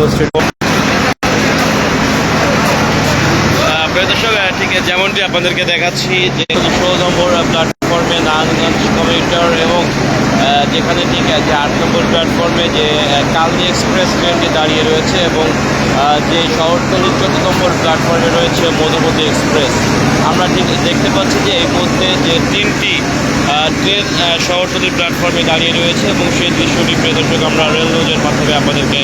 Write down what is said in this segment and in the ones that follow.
দর্শক ঠিক যেমনটি আপনাদেরকে দেখাচ্ছি যে 16 নম্বর প্ল্যাটফর্মে নারায়ণগঞ্জ কমিউটার এবং যেখানে ঠিক আছে 8 নম্বর প্ল্যাটফর্মে যে কালনী এক্সপ্রেস ট্রেনটি দাঁড়িয়ে রয়েছে এবং যে শহরতলির 14 নম্বর প্ল্যাটফর্মে রয়েছে মধুমতি এক্সপ্রেস। আমরা ঠিক দেখতে পাচ্ছি যে এই মুহূর্তে যে তিনটি ট্রেন শহরতলির প্ল্যাটফর্মে দাঁড়িয়ে রয়েছে এবং সেই দৃশ্যটি প্রিয় দর্শক আমরা রেল নিউজের মাধ্যমে আপনাদেরকে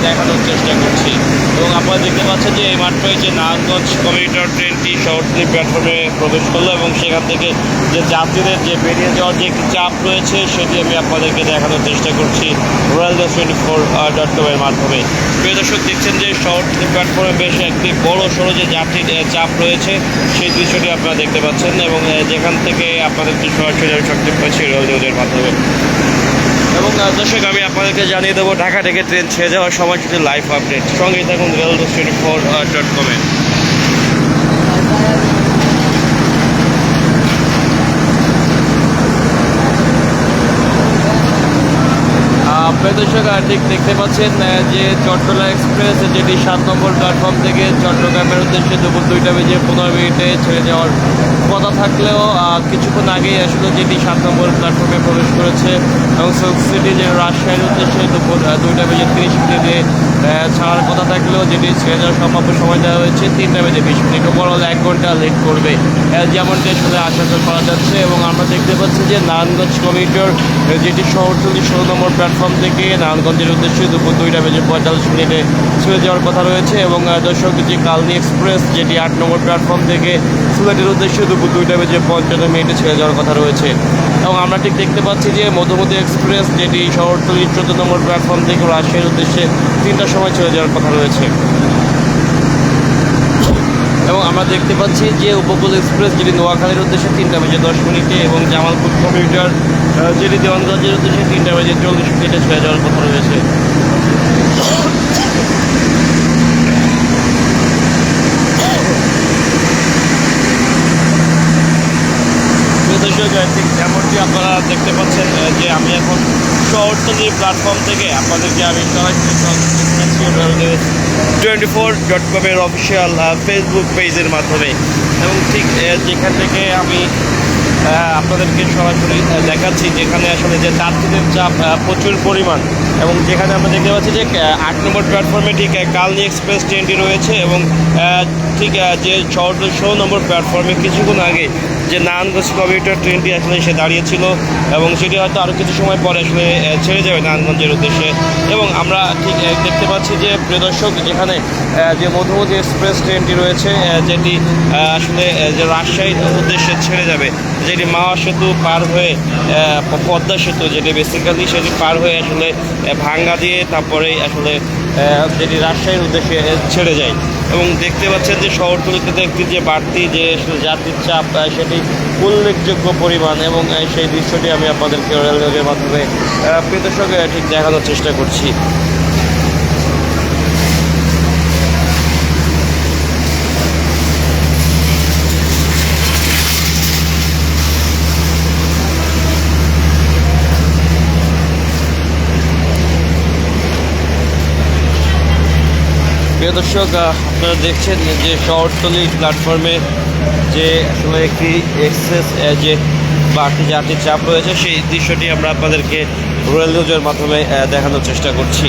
দেখানোর চেষ্টা করছি। এবং আপনারা দেখতে পাচ্ছেন যে এই মাত্রই যে নারায়ণগঞ্জ কমিউটার ট্রেনটি শহরতলির প্ল্যাটফর্মে প্রবেশ করলো এবং সেখান থেকে যে যাত্রীদের যে বেরিয়ে যাওয়ার যে একটি চাপ রয়েছে সেটি আমি আপনাদেরকে দেখানোর চেষ্টা করছি royalnews24.com এর মাধ্যমে। প্রিয় দর্শক দেখছেন যে শহরতলি প্ল্যাটফর্মে বেশ একটি বড় সড়ো যে যাত্রীর চাপ রয়েছে সেই দৃশ্যটি আপনারা দেখতে পাচ্ছেন এবং যেখান থেকে আপনাদেরকে সরাসরি আমি সংক্ষেপ করছি রেল নিউজের মাধ্যমে। এবং দর্শক আমি আপনাদেরকে জানিয়ে দেবো ঢাকা থেকে ট্রেন ছেড়ে যাওয়ার সময় যদি লাইভ আপডেট সঙ্গেই থাকুন royalnews24.com এ। দর্শক ঠিক দেখতে পাচ্ছেন যে চট্টলা এক্সপ্রেস যেটি 7 নম্বর প্ল্যাটফর্ম থেকে চট্টগ্রামের উদ্দেশ্যে দুপুর 2:15 ছেড়ে যাওয়ার কথা থাকলেও কিছুক্ষণ আগেই আসলে যেটি 7 নম্বর প্ল্যাটফর্মে প্রবেশ করেছে এবং সৌক সিটি যে রাজশাহীর উদ্দেশ্যে দুপুর 2:30 ছাড়ার কথা থাকলেও যেটি ছেড়ে যাওয়ার সম্ভাব্য সময় দেওয়া হয়েছে 3:20। ওভারঅল 1 ঘন্টা লেট করবে যেমনটি আসলে আশা করা যাচ্ছে। এবং আমরা দেখতে পাচ্ছি যে নারায়ণগঞ্জ কমিউটার যেটি শহরতলি 16 নম্বর প্ল্যাটফর্ম থেকে নারায়ণগঞ্জের উদ্দেশ্যে দুপুর 2:45 ছেড়ে যাওয়ার কথা রয়েছে এবং দর্শক যে কালনী এক্সপ্রেস যেটি 8 নম্বর প্ল্যাটফর্ম থেকে সিলেটের উদ্দেশ্যে দুপুর 2:55 ছেড়ে যাওয়ার কথা রয়েছে। এবং আমরা ঠিক দেখতে পাচ্ছি যে মধুমতি এক্সপ্রেস যেটি শহরতলির 14 নম্বর প্ল্যাটফর্ম থেকে রাজশাহীর উদ্দেশ্যে 3টার সময় ছেড়ে যাওয়ার কথা রয়েছে। এবং আমরা দেখতে পাচ্ছি যে উপকূল এক্সপ্রেস যেটি নোয়াখালীর উদ্দেশ্যে 3:10 এবং জামালপুর কমিউটার যেটি দেওয়ানগঞ্জের উদ্দেশ্যে 3:40 ছেড়ে যাওয়ার কথা রয়েছে। ঠিক যেমনটি আপনারা দেখতে পাচ্ছেন যে আমি এখন শহরতলির প্ল্যাটফর্ম থেকে আপনাদেরকে আমি royalnews24.com এর অফিসিয়াল ফেসবুক পেজের মাধ্যমে এবং ঠিক যেখান থেকে আমি আপনাদেরকে সরাসরি দেখাচ্ছি যেখানে আসলে যে যাত্রীদের চাপ প্রচুর পরিমাণ এবং যেখানে আমরা দেখতে পাচ্ছি যে 8 নম্বর প্ল্যাটফর্মে ঠিক কালনী এক্সপ্রেস ট্রেনটি রয়েছে এবং ঠিক যে 16 নম্বর প্ল্যাটফর্মে কিছুক্ষণ আগে যে নারায়ণগঞ্জ কমিউটার ট্রেনটি আসলে এসে দাঁড়িয়েছিল এবং সেটি হয়তো আরও কিছু সময় পরে আসলে ছেড়ে যাবে নারায়ণগঞ্জের উদ্দেশ্যে। এবং আমরা ঠিক দেখতে পাচ্ছি যে প্রিয় দর্শক যেখানে যে মধুমতি এক্সপ্রেস ট্রেনটি রয়েছে যেটি আসলে যে রাজশাহীর উদ্দেশ্যে ছেড়ে যাবে, যেটি মাওয়া সেতু পার হয়ে পদ্মা সেতু যেটি বেসিক্যালি সেটি পার হয়ে আসলে ভাঙ্গা দিয়ে তারপরে আসলে যেটি রাজশাহীর উদ্দেশ্যে ছেড়ে যায়। এবং দেখতে পাচ্ছেন যে শহরতলিতে একটি যে বাড়তি যে যাত্রীর চাপ সেটি উল্লেখযোগ্য পরিমাণ এবং সেই দৃশ্যটি আমি আপনাদেরকে রেল নিউজের মাধ্যমে প্রিয় দর্শক ঠিক দেখানোর চেষ্টা করছি। প্রিয় দর্শক আপনারা দেখছেন যে শহরতলি প্ল্যাটফর্মে যে আসলে একটি এক্সেস যে বাড়তি যাত্রীর চাপ রয়েছে সেই দৃশ্যটি আমরা আপনাদেরকে রেল নিউজের মাধ্যমে দেখানোর চেষ্টা করছি।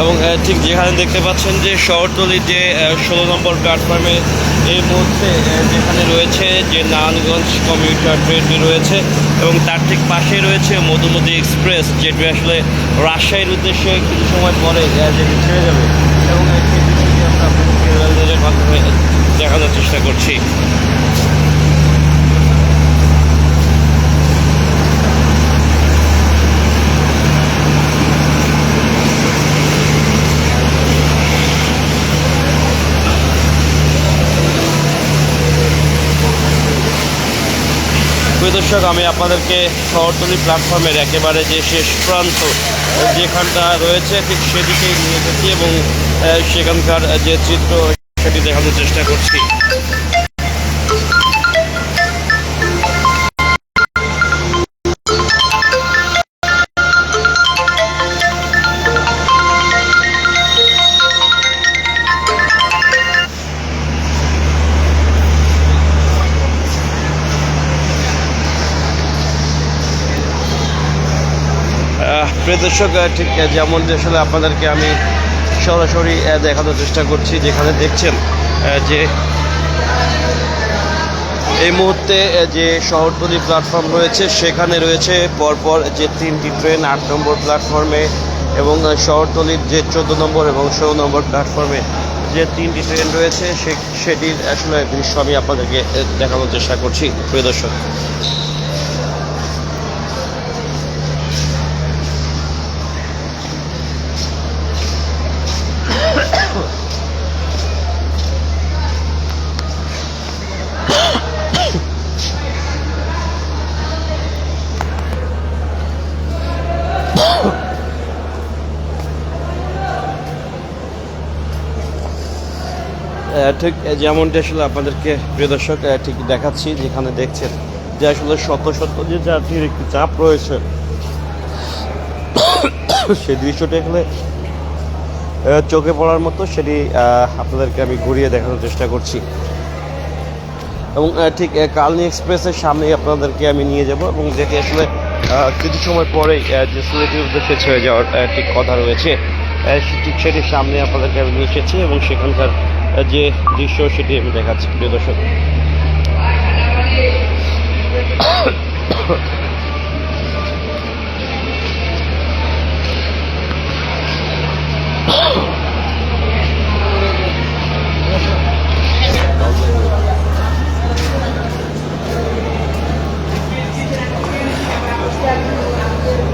এবং ঠিক যেখানে দেখতে পাচ্ছেন যে শহরতলির যে 16 নম্বর প্ল্যাটফর্মে এই মুহূর্তে যেখানে রয়েছে যে নারায়ণগঞ্জ কমিউটার ট্রেনটি রয়েছে এবং তার ঠিক পাশে রয়েছে মধুমতি এক্সপ্রেস যেটি আসলে রাজশাহীর উদ্দেশ্যে কিছু সময় পরে যেটি ছেড়ে যাবে এবং সেই বিষয়টি আমরা রেলওয়ের মাধ্যমে দেখানোর চেষ্টা করছি। প্রিয় দর্শক, আমি আপনাদেরকে শহরতলি প্ল্যাটফর্মের একেবারে যে শেষ প্রান্ত যেখানটা রয়েছে ঠিক সেদিকেই নিয়ে এসেছি এবং সেখানকার যে চিত্র সেটি দেখানোর চেষ্টা করছি। প্রিয় দর্শক, ঠিক যেমনটি আসলে আপনাদেরকে আমি সরাসরি দেখানোর চেষ্টা করছি, যেখানে দেখছেন যে এই মুহূর্তে যে শহরতলি প্ল্যাটফর্ম রয়েছে সেখানে রয়েছে পরপর যে 3টি ট্রেন 8 নম্বর প্ল্যাটফর্মে এবং শহরতলির যে 14 নম্বর এবং 16 নম্বর প্ল্যাটফর্মে যে 3টি ট্রেন রয়েছে সেটির আসলে দৃশ্য আমি আপনাদেরকে দেখানোর চেষ্টা করছি। প্রিয় দর্শক, ঠিক যেমনটি আসলে আপনাদেরকে প্রিয় দর্শক ঠিক দেখাচ্ছি, যেখানে দেখছেন যে আসলে শত শত যে যাত্রীর একটি চাপ রয়েছে সেই দৃশ্যটি আসলে চোখে পড়ার মতো, সেটি আপনাদেরকে আমি ঘুরিয়ে দেখানোর চেষ্টা করছি এবং ঠিক কালনী এক্সপ্রেসের সামনেই আপনাদেরকে আমি নিয়ে যাব এবং যেটি আসলে কিছু সময় পরেই যে সিলেটের উদ্দেশ্যে ছেড়ে যাওয়ার ঠিক কথা রয়েছে, ঠিক সেটির সামনে আপনাদেরকে আমি নিয়ে এসেছি এবং সেখানকার যে দৃশ্য সেটি আমি দেখাচ্ছি। প্রিয় দর্শক,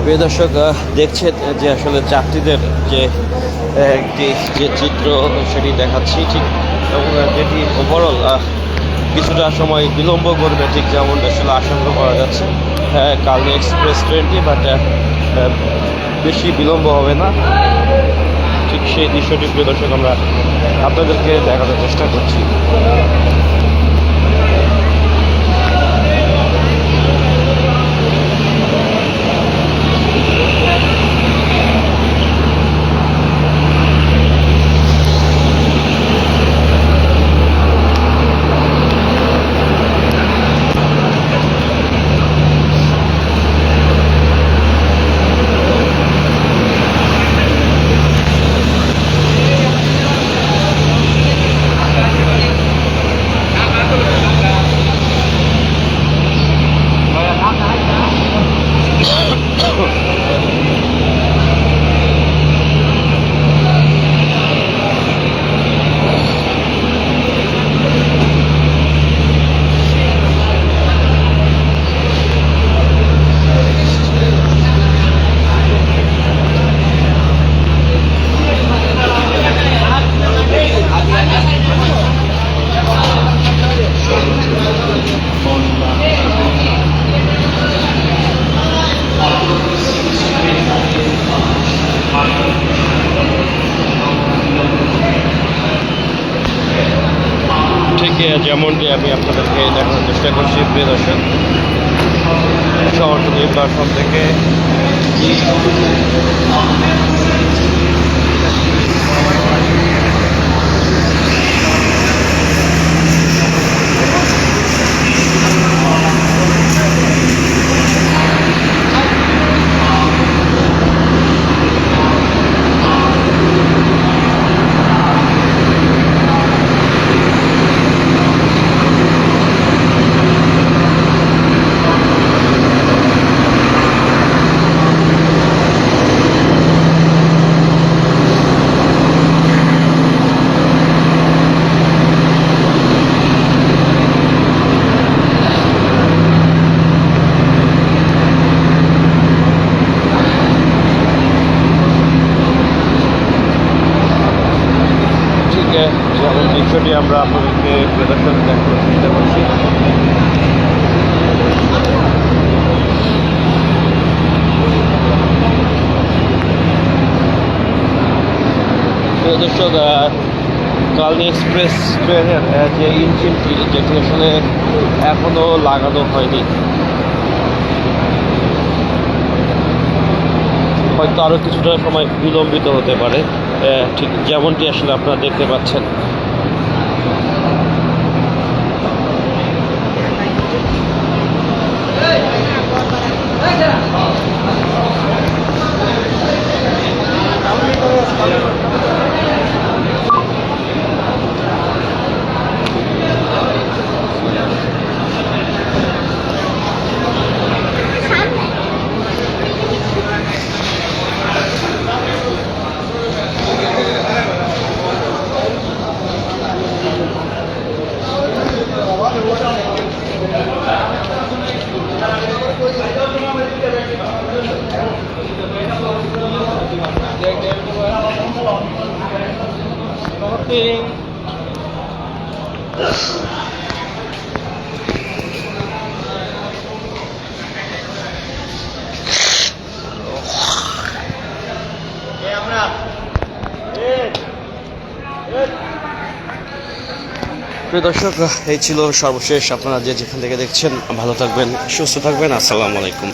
প্রিয় দর্শক, দেখছেন যে আসলে যাত্রীদের যে একটি যে চিত্র সেটি দেখাচ্ছি ঠিক, এবং যেটি ওভারঅল কিছুটা সময় বিলম্ব করবে ঠিক যেমন আসলে আশঙ্কা করা যাচ্ছে কালনী এক্সপ্রেস ট্রেনটি, বাট বেশি বিলম্ব হবে না। ঠিক সেই দৃশ্যটি প্রিয় দর্শক আমরা আপনাদেরকে দেখানোর চেষ্টা করছি। যেমনটি আমি আপনাদেরকে দেখানোর চেষ্টা করছি প্রিয় দর্শক, শহরতলি প্ল্যাটফর্ম থেকে যেমন দৃশ্যটি আমরা আপনাদেরকে প্রদর্শন দেখানোর চেষ্টা করছি। দর্শক কালনি এক্সপ্রেস ট্রেনের যে ইঞ্জিনটি যেটি আসলে এখনও লাগানো হয়নি, হয়তো আরও কিছুটা সময় বিলম্বিত হতে পারে, ঠিক যেমনটি আসলে আপনারা দেখতে পাচ্ছেন। প্রিয় দর্শক, এই ছিল সর্বশেষ। আপনারা যে যেখান থেকে দেখছেন ভালো থাকবেন, সুস্থ থাকবেন। আসসালামু আলাইকুম।